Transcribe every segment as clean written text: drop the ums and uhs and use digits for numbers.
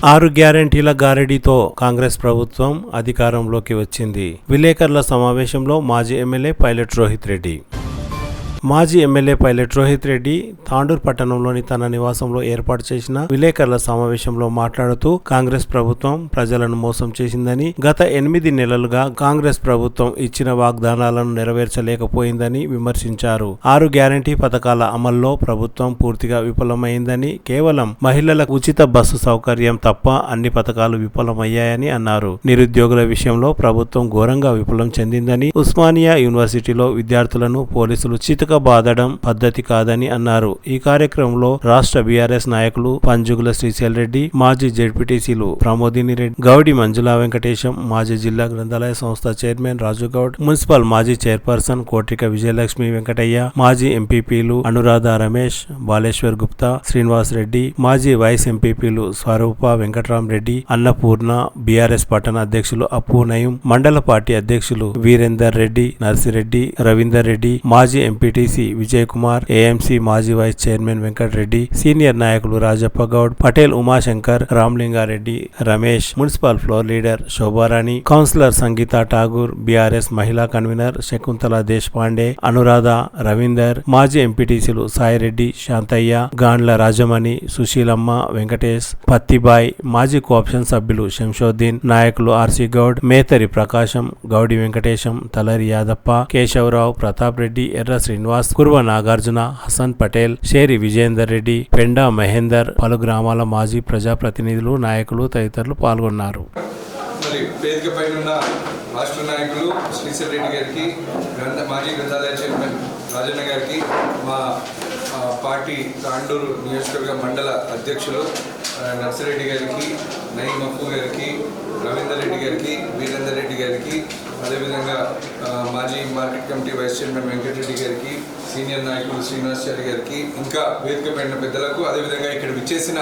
6 గ్యారెంటీల గారడీతో కాంగ్రెస్ ప్రభుత్వం అధికారంలోకి వచ్చింది. విలేకరుల సమావేశంలో మాజీ ఎమ్మెల్యే పైలట్ రోహిత్ రెడ్డి. మాజీ ఎమ్మెల్యే పైలట్ రోహిత్ రెడ్డి తాండూరు పట్టణంలోని తన నివాసంలో ఏర్పాటు చేసిన విలేకరుల సమావేశంలో మాట్లాడుతూ కాంగ్రెస్ ప్రభుత్వం ప్రజలను మోసం చేసిందని, గత 8 నెలలుగా కాంగ్రెస్ ప్రభుత్వం ఇచ్చిన వాగ్దానాలను నెరవేర్చలేకపోయిందని విమర్శించారు. 6 గ్యారెంటీ పథకాల అమల్లో ప్రభుత్వం పూర్తిగా విఫలమైందని, కేవలం మహిళలకు ఉచిత బస్సు సౌకర్యం తప్ప అన్ని పథకాలు విఫలమయ్యాయని అన్నారు. నిరుద్యోగుల విషయంలో ప్రభుత్వం ఘోరంగా విఫలం చెందిందని, ఉస్మానియా యూనివర్సిటీలో విద్యార్థులను పోలీసులు చితక బాధడం పద్ధతి కాదని అన్నారు. ఈ కార్యక్రమంలో రాష్ట్ర బీఆర్ఎస్ నాయకులు పంజుగుల శ్రీశైల్ రెడ్డి, మాజీ జెడ్పీటీసీలు ప్రమోదిని రెడ్డి, గౌడి మంజులా వెంకటేశం, మాజీ జిల్లా గ్రంథాలయ సంస్థ చైర్మన్ రాజు గౌడ్, మున్సిపల్ మాజీ చైర్పర్సన్ కోట్రిక విజయలక్ష్మి వెంకటయ్య, మాజీ ఎంపీపీలు అనురాధ రమేష్, బాలేశ్వర్ గుప్తా, శ్రీనివాస్ రెడ్డి, మాజీ వైస్ ఎంపీపీలు స్వరూప వెంకట్రామ్ రెడ్డి, అన్నపూర్ణ, బీఆర్ఎస్ పట్టణ అధ్యక్షులు అప్పు నయం, మండల పార్టీ అధ్యక్షులు వీరేందర్ రెడ్డి, నర్సిరెడ్డి, రవీందర్ రెడ్డి, మాజీ ఎంపీటీసీ విజయ్ కుమార్, ఏఎంసీ మాజీ వైస్ చైర్మన్ వెంకటరెడ్డి, సీనియర్ నాయకులు Rajappa Goud, Patel Umashankar, Ramlingareddy, Ramesh, municipal floor leader Shobharani, councillor Sangeetha Thakur, BRS మహిళా కన్వీనర్ శకుంతల దేశపాండే, అనురాధ, రవీందర్, మాజీ ఎంపీటీసీలు సాయిరెడ్డి, శాంతయ్య, గాండ్ల రాజమణి, సుశీలమ్మ, వెంకటేష్, పత్తిబాయ్, మాజీ కోఆప్షన్ సభ్యులు శంషోద్దీన్, నాయకులు ఆర్సీ గౌడ్, మేతరి ప్రకాశం, గౌడి వెంకటేశం, తలరి యాదప్ప, కేశవరావు, ప్రతాప్ రెడ్డి, ఎర్ర శ్రీనివాస్, కుర్వ నాగార్జున, హసన్ పటేల్, షేరి విజయేందర్ రెడ్డి, పెండా మహేందర్, పలు గ్రామాల మాజీ ప్రజాప్రతినిధులు, నాయకులు తదితరులు పాల్గొన్నారు. రాష్ట్ర నాయకులు శ్రీశైల్ రెడ్డి గారికి, మాజీ గ్రంథాలయ చైర్మన్ రాజన్న గారికి, మా పార్టీ తాండూరు నియోజకవర్గ మండల అధ్యక్షులు నర్సిరెడ్డి గారికి, నయీం అప్పు గారికి, రవీందర్ రెడ్డి గారికి, వీరేందర్ రెడ్డి గారికి, అదేవిధంగా మాజీ market committee vice chairman Venkatareddy గారికి, సీనియర్ నాయకులు శ్రీనివాసాచారి గారికి, ఇంకా వేదిక పైన పెద్దలకు, అదేవిధంగా ఇక్కడ విచ్చేసిన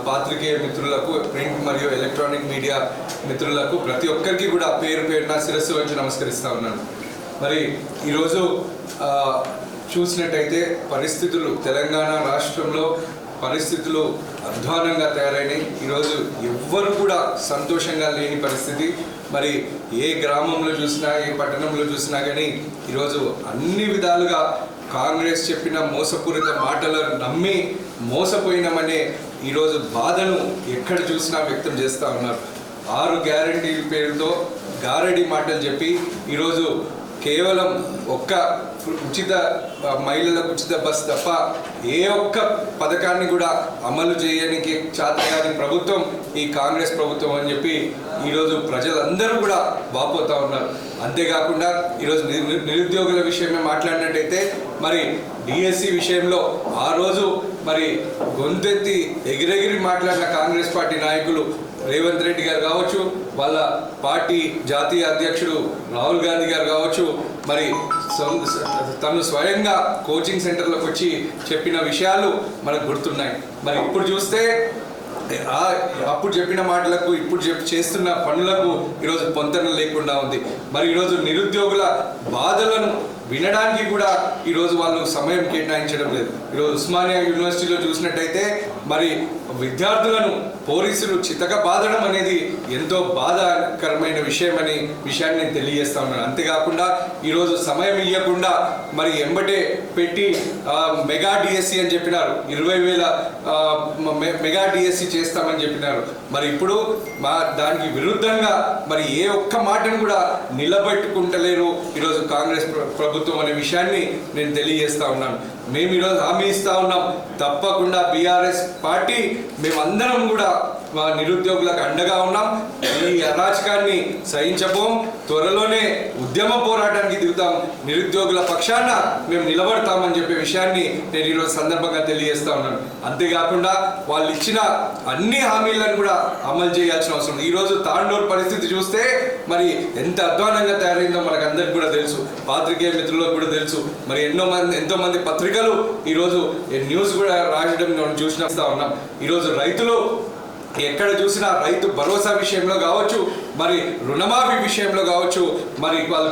పాత్రికేయ మిత్రులకు, ప్రింట్ మరియు ఎలక్ట్రానిక్ మీడియా మిత్రులకు, ప్రతి ఒక్కరికి కూడా పేరు పేరున శిరస్సు వచ్చి నమస్కరిస్తూ ఉన్నాను. మరి ఈరోజు చూసినట్టయితే పరిస్థితులు తెలంగాణ రాష్ట్రంలో పరిస్థితులు అధ్వానంగా తయారైనాయి. ఈరోజు ఎవ్వరు కూడా సంతోషంగా లేని పరిస్థితి. మరి ఏ గ్రామంలో చూసినా, ఏ పట్టణంలో చూసినా కానీ ఈరోజు అన్ని విధాలుగా కాంగ్రెస్ చెప్పిన మోసపూరిత మాటలను నమ్మి మోసపోయినామనే ఈరోజు బాధను ఎక్కడ చూసినా వ్యక్తం చేస్తూ ఉన్నారు. 6 గ్యారెంటీల పేరుతో గారడి మాటలు చెప్పి ఈరోజు కేవలం ఒక్క ఉచిత మహిళలకు ఉచిత బస్ తప్ప ఏ ఒక్క పథకాన్ని కూడా అమలు చేయడానికి చేతగాని ప్రభుత్వం ఈ కాంగ్రెస్ ప్రభుత్వం అని చెప్పి ఈరోజు ప్రజలందరూ కూడా వాపోతూ ఉన్నారు. అంతేకాకుండా ఈరోజు నిరుద్యోగుల విషయమే మాట్లాడినట్టయితే మరి డిఎస్సి విషయంలో ఆ రోజు మరి గొంతెత్తి ఎగిరెగిరి మాట్లాడిన కాంగ్రెస్ పార్టీ నాయకులు రేవంత్ రెడ్డి గారు కావచ్చు, వాళ్ళ పార్టీ జాతీయ అధ్యక్షుడు రాహుల్ గాంధీ గారు కావచ్చు, మరి తను స్వయంగా కోచింగ్ సెంటర్లకు వచ్చి చెప్పిన విషయాలు మనకు గుర్తున్నాయి. మరి ఇప్పుడు చూస్తే అప్పుడు చెప్పిన మాటలకు ఇప్పుడు చేస్తున్న పనులకు ఈరోజు పొంతన లేకుండా ఉంది. మరి ఈరోజు నిరుద్యోగుల బాధలను వినడానికి కూడా ఈరోజు వాళ్ళు సమయం కేటాయించడం లేదు. ఈరోజు ఉస్మానియా యూనివర్సిటీలో చూసినట్టయితే మరి విద్యార్థులను పోలీసులు చితక బాధడం అనేది ఎంతో బాధాకరమైన విషయాన్ని నేను తెలియజేస్తా ఉన్నాను. అంతేకాకుండా ఈరోజు సమయం ఇవ్వకుండా మరి ఎంబటే పెట్టి మెగా డిఎస్సి అని చెప్పినారు, 20,000 మెగా డిఎస్సి చేస్తామని చెప్పినారు. మరి ఇప్పుడు దానికి విరుద్ధంగా మరి ఏ ఒక్క మాటను కూడా నిలబెట్టుకుంటలేరు ఈరోజు కాంగ్రెస్ ప్రభుత్వం అనే విషయాన్ని నేను తెలియజేస్తా ఉన్నాను. మేము ఈరోజు హామీ ఇస్తా ఉన్నాం, తప్పకుండా బీఆర్ఎస్ పార్టీ మేమందరం కూడా నిరుద్యోగులకు అండగా ఉన్నాం. ఈ అరాచకాన్ని సహించబోం. త్వరలోనే ఉద్యమ పోరాటానికి దిగుతాం. నిరుద్యోగుల పక్షాన మేము నిలబడతామని చెప్పే విషయాన్ని నేను ఈరోజు సందర్భంగా తెలియజేస్తా ఉన్నాను. అంతేకాకుండా వాళ్ళు ఇచ్చిన అన్ని హామీలను కూడా అమలు చేయాల్సిన అవసరం ఉంది. ఈరోజు తాండూరు పరిస్థితి చూస్తే మరి ఎంత అధ్వానంగా తయారైందో మనకు అందరికి కూడా తెలుసు, పాత్రికేయ మిత్రులకు కూడా తెలుసు. మరి ఎంతో మంది పత్రికలు ఈరోజు న్యూస్ కూడా రాయడం చూసినా ఉన్నాం. ఈరోజు రైతులు ఎక్కడ చూసినా రైతు భరోసా విషయంలో కావచ్చు, మరి రుణమాఫీ విషయంలో కావచ్చు, మరి వాళ్ళు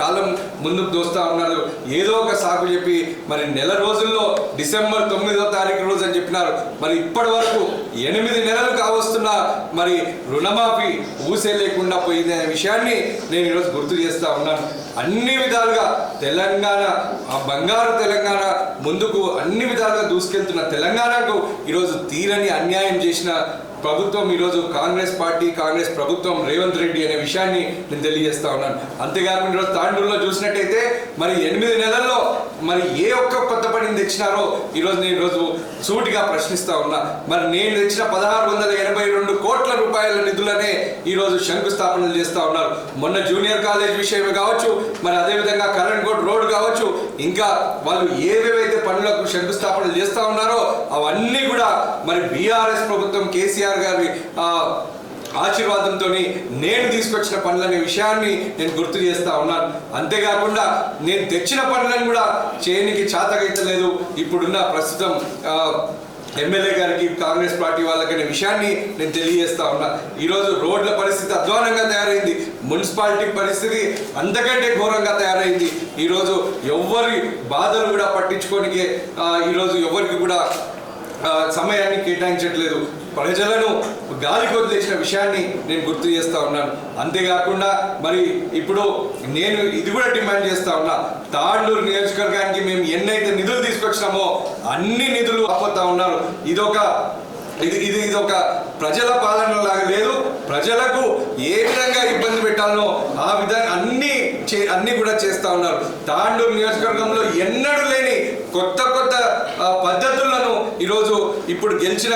కాలం ముందుకు దోస్తా ఉన్నారు. ఏదో ఒక సాకు చెప్పి మరి నెల రోజుల్లో డిసెంబర్ 9వ తారీఖు రోజు అని చెప్పినారు. మరి ఇప్పటి వరకు 8 నెలలు కావస్తున్న మరి రుణమాఫీ ఊసే లేకుండా పోయింది అనే విషయాన్ని నేను ఈరోజు గుర్తు చేస్తా ఉన్నాను. అన్ని విధాలుగా తెలంగాణ, ఆ బంగారు తెలంగాణ ముందుకు అన్ని విధాలుగా దూసుకెళ్తున్న తెలంగాణకు ఈరోజు తీరని అన్యాయం చేసిన ప్రభుత్వం ఈరోజు కాంగ్రెస్ పార్టీ, కాంగ్రెస్ ప్రభుత్వం, రేవంత్ రెడ్డి అనే విషయాన్ని నేను తెలియజేస్తా ఉన్నాను. అంతేకాకుండా ఈరోజు తాండూరులో చూసినట్టయితే మరి 8 నెలల్లో మరి ఏ ఒక్క కొత్త పనిని తెచ్చినారో నేను సూటిగా ప్రశ్నిస్తా ఉన్నా. మరి నేను తెచ్చిన 1682 కోట్ల రూపాయల నిధులనే ఈరోజు శంకుస్థాపనలు చేస్తా ఉన్నారు. మొన్న జూనియర్ కాలేజ్ విషయమే కావచ్చు, మరి అదేవిధంగా కరెంట్ కోట్ రోడ్ కావచ్చు, ఇంకా వాళ్ళు ఏవేవైతే పనులకు శంకుస్థాపనలు చేస్తా ఉన్నారో అవన్నీ కూడా మరి బీఆర్ఎస్ ప్రభుత్వం, కేసీఆర్ గారి ఆశీర్వాదంతో నేను తీసుకొచ్చిన పనులనే విషయాన్ని నేను గుర్తు చేస్తా ఉన్నాను. అంతేకాకుండా నేను తెచ్చిన పనులను కూడా చేయనికి చేతకైతలేదు ఇప్పుడున్న ప్రస్తుతం ఎమ్మెల్యే గారికి, కాంగ్రెస్ పార్టీ వాళ్ళకనే విషయాన్ని నేను తెలియజేస్తా ఉన్నా. ఈరోజు రోడ్ల పరిస్థితి అధ్వానంగా తయారైంది, మున్సిపాలిటీ పరిస్థితి అంతకంటే ఘోరంగా తయారైంది. ఈరోజు ఎవరి బాధలు కూడా పట్టించుకోనికే ఈరోజు ఎవరికి కూడా సమయాన్ని కేటాయించట్లేదు. ప్రజలను గాలికి వదిలేసిన విషయాన్ని నేను గుర్తు చేస్తా ఉన్నాను. అంతేకాకుండా మరి ఇప్పుడు నేను ఇది కూడా డిమాండ్ చేస్తా ఉన్నా, తాండూరు నియోజకవర్గానికి మేము ఎన్నైతే నిధులు తీసుకొచ్చినామో అన్ని నిధులు ఆపోతా ఉన్నారు. ఇది ఒక ప్రజల పాలన లాగా లేదు. ప్రజలకు ఏ విధంగా ఇబ్బంది పెట్టాలనో ఆ విధంగా అన్ని కూడా చేస్తా ఉన్నారు. తాండూరు నియోజకవర్గంలో ఎన్నడూ లేని కొత్త పద్ధతులను ఈరోజు ఇప్పుడు గెలిచిన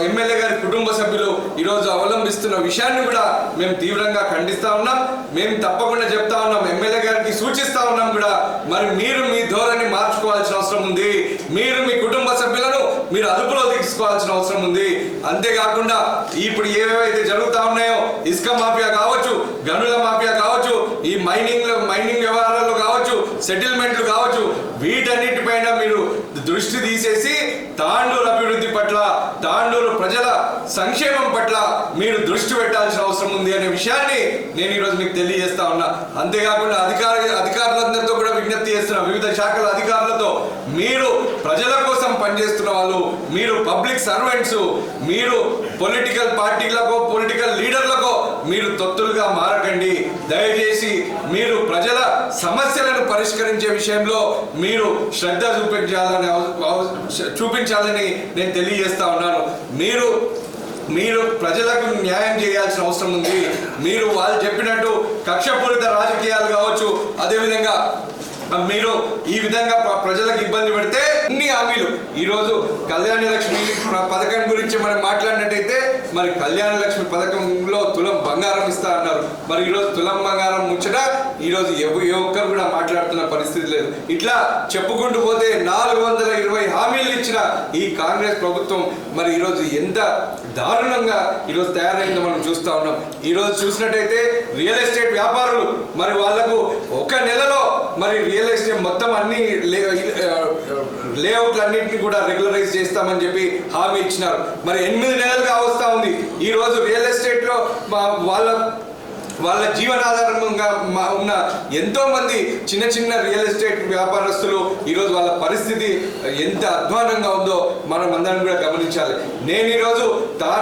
ఎమ్మెల్యే గారి కుటుంబ సభ్యులు ఈరోజు అవలంబిస్తున్న విషయాన్ని కూడా మేము తీవ్రంగా ఖండిస్తా ఉన్నాం. మేము తప్పకుండా చెప్తా ఉన్నాం, ఎమ్మెల్యే గారికి సూచిస్తా ఉన్నాం కూడా, మరి మీరు మీ ధోరణి మార్చుకోవాల్సిన అవసరం ఉంది. మీరు మీ కుటుంబ సభ్యులను మీరు అదుపులో తీసుకోవాల్సిన అవసరం ఉంది. అంతేకాకుండా ఇప్పుడు ఏవేవైతే జరుగుతా ఉన్నాయో, ఇసుక మాఫియా కావచ్చు, గనుల మాఫియా కావచ్చు, ఈ మైనింగ్ వ్యవహారాల్లో కావచ్చు, సెటిల్మెంట్లు కావచ్చు, వీటన్నిటిపైన మీరు దృష్టి తీసేసి తాండూరు అభివృద్ధి పట్ల, తాండూరు ప్రజల సంక్షేమం పట్ల మీరు దృష్టి పెట్టాల్సిన అవసరం ఉంది అనే విషయాన్ని నేను ఈరోజు మీకు తెలియజేస్తా ఉన్నా. అంతేకాకుండా అధికారులందరితో కూడా విజ్ఞప్తి చేస్తున్నా, వివిధ శాఖల అధికారులతో, మీరు ప్రజల కోసం పనిచేస్తున్న వాళ్ళు, మీరు పబ్లిక్ సర్వెంట్స్, మీరు పొలిటికల్ పార్టీలకు, పొలిటికల్ లీడర్లకు మీరు తొత్తులుగా మారకండి. దయచేసి మీరు ప్రజల సమస్యలను పరిష్కరించే విషయంలో మీరు శ్రద్ధ చూపించాలని నేను తెలియజేస్తా ఉన్నాను. మీరు ప్రజలకు న్యాయం చేయాల్సిన అవసరం ఉంది. మీరు వాళ్ళు చెప్పినట్టు కక్షపూరిత రాజకీయాలు కావచ్చు, అదేవిధంగా మీరు ఈ విధంగా ప్రజలకు ఇబ్బంది పెడితే అన్ని హామీలు ఈరోజు కళ్యాణ లక్ష్మి పథకం గురించి మనం మాట్లాడినట్టయితే, మరి కళ్యాణ లక్ష్మి పథకంలో తులం బంగారం ఇస్తా అన్నారు. మరి ఈరోజు తులం బంగారం ముచ్చట ఈరోజు ఏ ఒక్కరు కూడా మాట్లాడుతున్న పరిస్థితి లేదు. ఇట్లా చెప్పుకుంటూ పోతే 420 హామీలు ఇచ్చిన ఈ కాంగ్రెస్ ప్రభుత్వం మరి ఈరోజు ఎంత దారుణంగా ఈరోజు తయారైందో మనం చూస్తా ఉన్నాం. ఈరోజు చూసినట్టయితే రియల్ ఎస్టేట్ వ్యాపారులు మరి వాళ్లకు ఒక నెలలో మరి రియల్ ఎస్టేట్ మొత్తం అన్ని లేఅవుట్లు అన్నింటినీ కూడా రెగ్యులరైజ్ చేస్తామని చెప్పి హామీ ఇచ్చినారు. మరి 8 నెలలుగా వస్తా ఉంది. ఈ రోజు రియల్ ఎస్టేట్ లో వాళ్ళ జీవనాధారంగా ఉన్న ఎంతో మంది చిన్న రియల్ ఎస్టేట్ వ్యాపారస్తులు ఈరోజు వాళ్ళ పరిస్థితి ఎంత అధ్వానంగా ఉందో మనం అందరం కూడా గమనించాలి. నేను ఈరోజు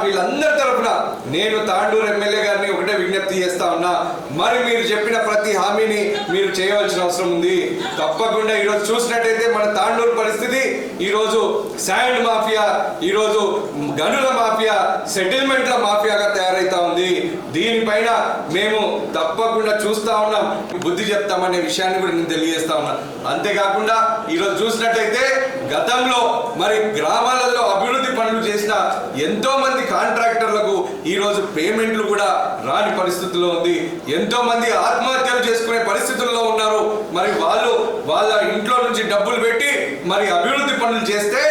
వీళ్ళందరి తరఫున నేను తాండూరు ఎమ్మెల్యే గారిని ఒకటే విజ్ఞప్తి చేస్తా ఉన్నా, మరి మీరు చెప్పిన ప్రతి హామీని మీరు చేయవలసిన అవసరం ఉంది. తప్పకుండా ఈరోజు చూసినట్టయితే మన తాండూరు పరిస్థితి ఈరోజు శాండ్ మాఫియా, ఈరోజు గనుల మాఫియా, సెటిల్మెంట్ల మాఫియాగా తయారైతా ఉంది. దీనిపైన మేము తప్పకుండా చూస్తా ఉన్నాం, బుద్ధి చెప్తామనే విషయాన్ని కూడా నేను తెలియజేస్తా ఉన్నాను. అంతేకాకుండా ఈరోజు చూసినట్టయితే గతంలో మరి గ్రామాలలో అభివృద్ధి పనులు చేసిన ఎంతో మంది కాంట్రాక్టర్లకు ఈరోజు పేమెంట్లు కూడా రాని పరిస్థితుల్లో ఉంది. ఎంతో మంది ఆత్మహత్యలు చేసుకునే పరిస్థితుల్లో ఉన్నారు. మరి వాళ్ళ ఇంట్లో నుంచి డబ్బులు పెట్టి మరి అభివృద్ధి పనులు చేస్తే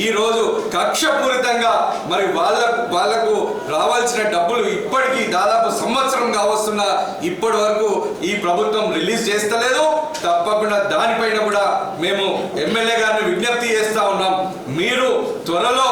ఈరోజు కక్షపూరితంగా మరి వాళ్లకు రావాల్సిన డబ్బులు ఇప్పటికీ దాదాపు సంవత్సరం కావస్తున్నా ఇప్పటి వరకు ఈ ప్రభుత్వం రిలీజ్ చేస్తలేదు. తప్పకుండా దానిపైన కూడా మేము ఎమ్మెల్యే గారిని విజ్ఞప్తి చేస్తా ఉన్నాం. మీరు త్వరలో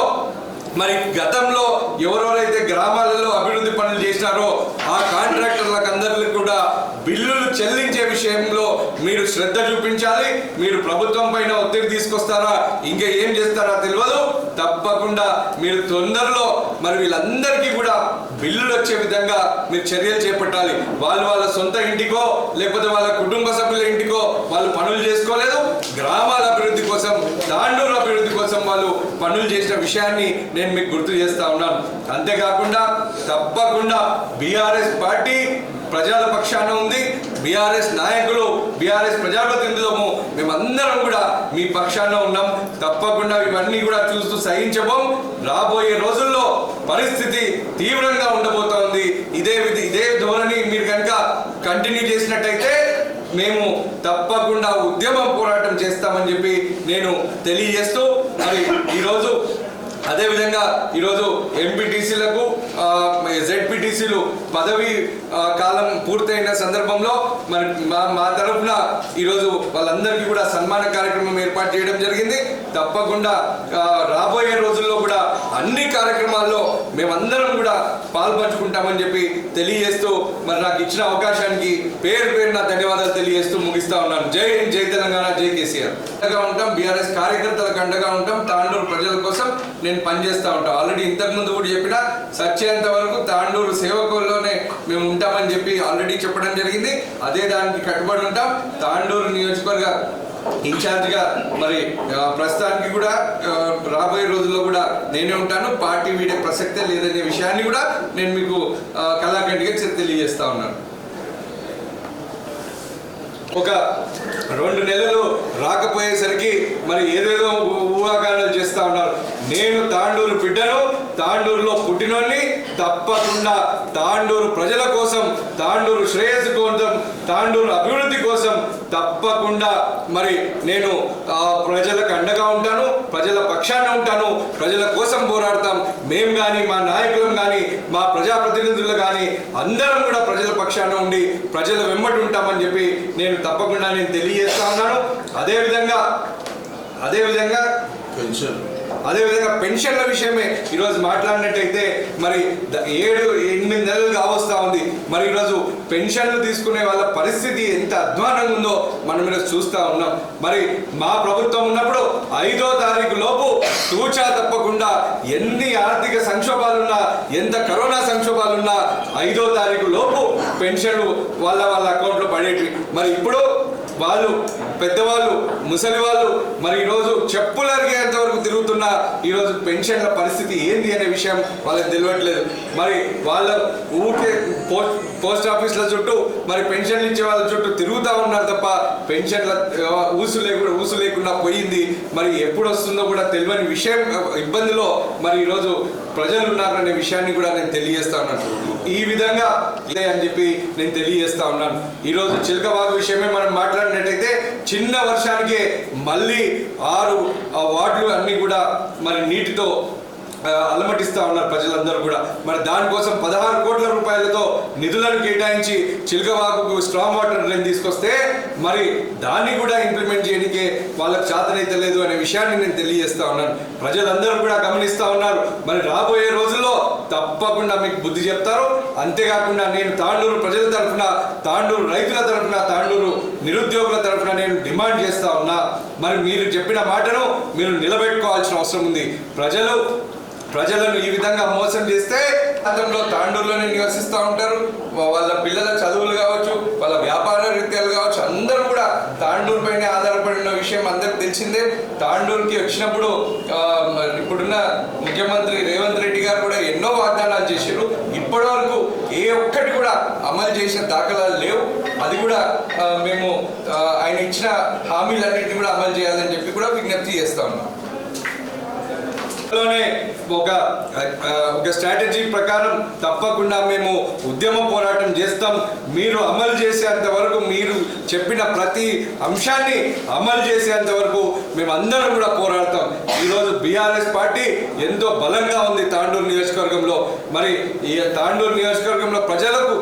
మరి గతంలో ఎవరెవరైతే గ్రామాలలో అభివృద్ధి పనులు చేసినారో ఆ కాంట్రాక్టర్లకు అందరికీ కూడా బిల్లులు చెల్లించే విషయంలో మీరు శ్రద్ధ చూపించాలి. మీరు ప్రభుత్వం పైన ఒత్తిడి తీసుకొస్తారా ఇంకా ఏం చేస్తారా తెలియదు. తప్పకుండా మీరు తొందరలో మరి వీళ్ళందరికీ కూడా బిల్లులు వచ్చే విధంగా మీరు చర్యలు చేపట్టాలి. వాళ్ళ సొంత ఇంటికో లేకపోతే వాళ్ళ కుటుంబ సభ్యుల ఇంటికో వాళ్ళు పనులు చేసుకోలేదు. గ్రామాల అభివృద్ధి కోసం, తాండూరు అభివృద్ధి కోసం వాళ్ళు పనులు చేసిన విషయాన్ని నేను మీకు గుర్తు చేస్తా ఉన్నాను. అంతేకాకుండా తప్పకుండా బీఆర్ఎస్ పార్టీ ప్రజల పక్షాన ఉంది. బీఆర్ఎస్ నాయకులు, బీఆర్ఎస్ ప్రజాప్రతినిధులము మేమందరం కూడా మీ పక్షాన ఉన్నాం. తప్పకుండా ఇవన్నీ కూడా చూస్తూ సహించబోం. రాబోయే రోజుల్లో పరిస్థితి తీవ్రంగా ఉండబోతోంది. ఇదే ధోరణి మీరు కనుక కంటిన్యూ చేసినట్టయితే మేము తప్పకుండా ఉద్యమ పోరాటం చేస్తామని చెప్పి నేను తెలియజేస్తూ మరి ఈరోజు అదేవిధంగా ఈరోజు ఎంపీటీసీలకు జెడ్పీటీసీలు పదవి కాలం పూర్తయిన సందర్భంలో మరి మా తరఫున ఈరోజు వాళ్ళందరికీ కూడా సన్మాన కార్యక్రమం ఏర్పాటు చేయడం జరిగింది. తప్పకుండా రాబోయే రోజుల్లో కూడా అన్ని కార్యక్రమాల్లో మేమందరం కూడా పాల్పంచుకుంటామని చెప్పి తెలియజేస్తూ మరి నాకు ఇచ్చిన అవకాశానికి పేరున ధన్యవాదాలు తెలియజేస్తూ ముగిస్తా ఉన్నాను. జై హింద్, జై తెలంగాణ, జై కేసీఆర్. అండగా ఉంటాం, బీఆర్ఎస్ కార్యకర్తలకు అండగా ఉంటాం. తాండూరు ప్రజల కోసం నేను పనిచేస్తూ ఉంటాం. ఆల్రెడీ ఇంతకుముందు కూడా చెప్పిన సచ్చేంత వరకు తాండూరు సేవకుల్లోనే మేము ఉంటామని చెప్పి ఆల్రెడీ చెప్పడం జరిగింది. అదే దానికి కట్టుబడి ఉంటాం. తాండూరు నియోజకవర్గ ఇన్ఛార్జిగా మరి ప్రస్తుతానికి కూడా రాబోయే రోజుల్లో కూడా నేనే ఉంటాను. పార్టీ వీడే ప్రసక్తే లేదనే విషయాన్ని కూడా నేను మీకు కళాఖండిగా తెలియజేస్తా ఉన్నాను. ఒక 2 నెలలు రాకపోయేసరికి మరి ఏదేదో ఊహాగానాలు చేస్తా ఉన్నారు. నేను తాండూరు బిడ్డను, తాండూరులో పుట్టినోన్ని. తప్పకుండా తాండూరు ప్రజల కోసం, తాండూరు శ్రేయస్సు కోసం, తాండూరు అభివృద్ధి కోసం తప్పకుండా మరి నేను ప్రజలకు అండగా ఉంటాను, ప్రజల పక్షాన ఉంటాను, ప్రజల కోసం పోరాడతాం. మేము కానీ, మా నాయకులం కానీ, మా ప్రజాప్రతినిధులు కానీ అందరం కూడా ప్రజల పక్షాన ఉండి ప్రజల వెంబడి ఉంటామని చెప్పి నేను తప్పకుండా తెలియజేస్తా ఉన్నాను. అదేవిధంగా పెన్షన్ల విషయమే ఈరోజు మాట్లాడినట్టయితే మరి 7-8 నెలలు కావస్తా ఉంది. మరి ఈరోజు పెన్షన్లు తీసుకునే వాళ్ళ పరిస్థితి ఎంత అధ్వానంగా ఉందో మనం ఈరోజు చూస్తూ ఉన్నాం. మరి మా ప్రభుత్వం ఉన్నప్పుడు 5వ తారీఖు లోపు తూచా తప్పకుండా ఎన్ని ఆర్థిక సంక్షోభాలున్నా, ఎంత కరోనా సంక్షోభాలున్నా 5వ తారీఖు లోపు పెన్షన్లు వాళ్ళ అకౌంట్లో పడేటివి. మరి ఇప్పుడు వాళ్ళు పెద్దవాళ్ళు, ముసలి వాళ్ళు మరి ఈరోజు చెప్పులు అరిగేంత వరకు తిరుగుతున్న ఈరోజు పెన్షన్ల పరిస్థితి ఏంది అనే విషయం వాళ్ళకి తెలియట్లేదు. మరి వాళ్ళ ఊరికే పోస్ట్ ఆఫీసుల చుట్టూ మరి పెన్షన్లు ఇచ్చే వాళ్ళ చుట్టూ తిరుగుతూ ఉన్నారు తప్ప పెన్షన్ల ఊసు లేకుండా పోయింది. మరి ఎప్పుడు వస్తుందో కూడా తెలియని విషయం, ఇబ్బందిలో మరి ఈరోజు ప్రజలు ఉన్నారనే విషయాన్ని కూడా నేను తెలియజేస్తా ఉన్నాను. ఈ విధంగా ఇదే అని చెప్పి నేను తెలియజేస్తా ఉన్నాను. ఈరోజు చిలకవాగు విషయమే మనం మాట్లాడినట్టయితే చిన్న వర్షానికే మళ్ళీ 6 వార్డులు అన్నీ కూడా మరి నీటితో అలమటిస్తూ ఉన్నారు ప్రజలందరూ కూడా. మరి దానికోసం 16 కోట్ల రూపాయలతో నిధులను కేటాయించి చిలకవాగుకు స్ట్రాంగ్ వాటర్ డ్రైన్ తీసుకొస్తే మరి దాన్ని కూడా ఇంప్లిమెంట్ చేయడానికే వాళ్ళకి చేతనైతే లేదు అనే విషయాన్ని నేను తెలియజేస్తా ఉన్నాను. ప్రజలందరూ కూడా గమనిస్తూ ఉన్నారు. మరి రాబోయే రోజుల్లో తప్పకుండా మీకు బుద్ధి చెప్తారు. అంతేకాకుండా నేను తాండూరు ప్రజల తరఫున, తాండూరు రైతుల తరఫున, తాండూరు నిరుద్యోగుల తరఫున నేను డిమాండ్ చేస్తా ఉన్నా. మరి మీరు చెప్పిన మాటను మీరు నిలబెట్టుకోవాల్సిన అవసరం ఉంది. ప్రజలను ఈ విధంగా మోసం చేస్తే గతంలో తాండూరులోనే నివసిస్తూ ఉంటారు. వాళ్ళ పిల్లల చదువులు కావచ్చు, వాళ్ళ వ్యాపార రీత్యాలు కావచ్చు, అందరూ కూడా తాండూరు పైన ఆధారపడిన విషయం అందరికి తెలిసిందే. తాండూరుకి వచ్చినప్పుడు ఇప్పుడున్న ముఖ్యమంత్రి రేవంత్ రెడ్డి గారు కూడా ఎన్నో వాగ్దానాలు చేశారు. ఇప్పటి వరకు ఏ ఒక్కటి కూడా అమలు చేసిన దాఖలాలు లేవు. అది కూడా మేము ఆయన ఇచ్చిన హామీలన్నింటినీ కూడా అమలు చేయాలని చెప్పి కూడా విజ్ఞప్తి చేస్తా ఉన్నాం. ఒక స్ట్రాటజీ ప్రకారం తప్పకుండా మేము ఉద్యమ పోరాటం చేస్తాం. మీరు అమలు చేసేంత వరకు, మీరు చెప్పిన ప్రతి అంశాన్ని అమలు చేసేంత వరకు మేము అందరం కూడా పోరాడతాం. ఈరోజు బీఆర్ఎస్ పార్టీ ఎంతో బలంగా ఉంది తాండూరు నియోజకవర్గంలో. మరి ఈ తాండూరు నియోజకవర్గంలో ప్రజలకు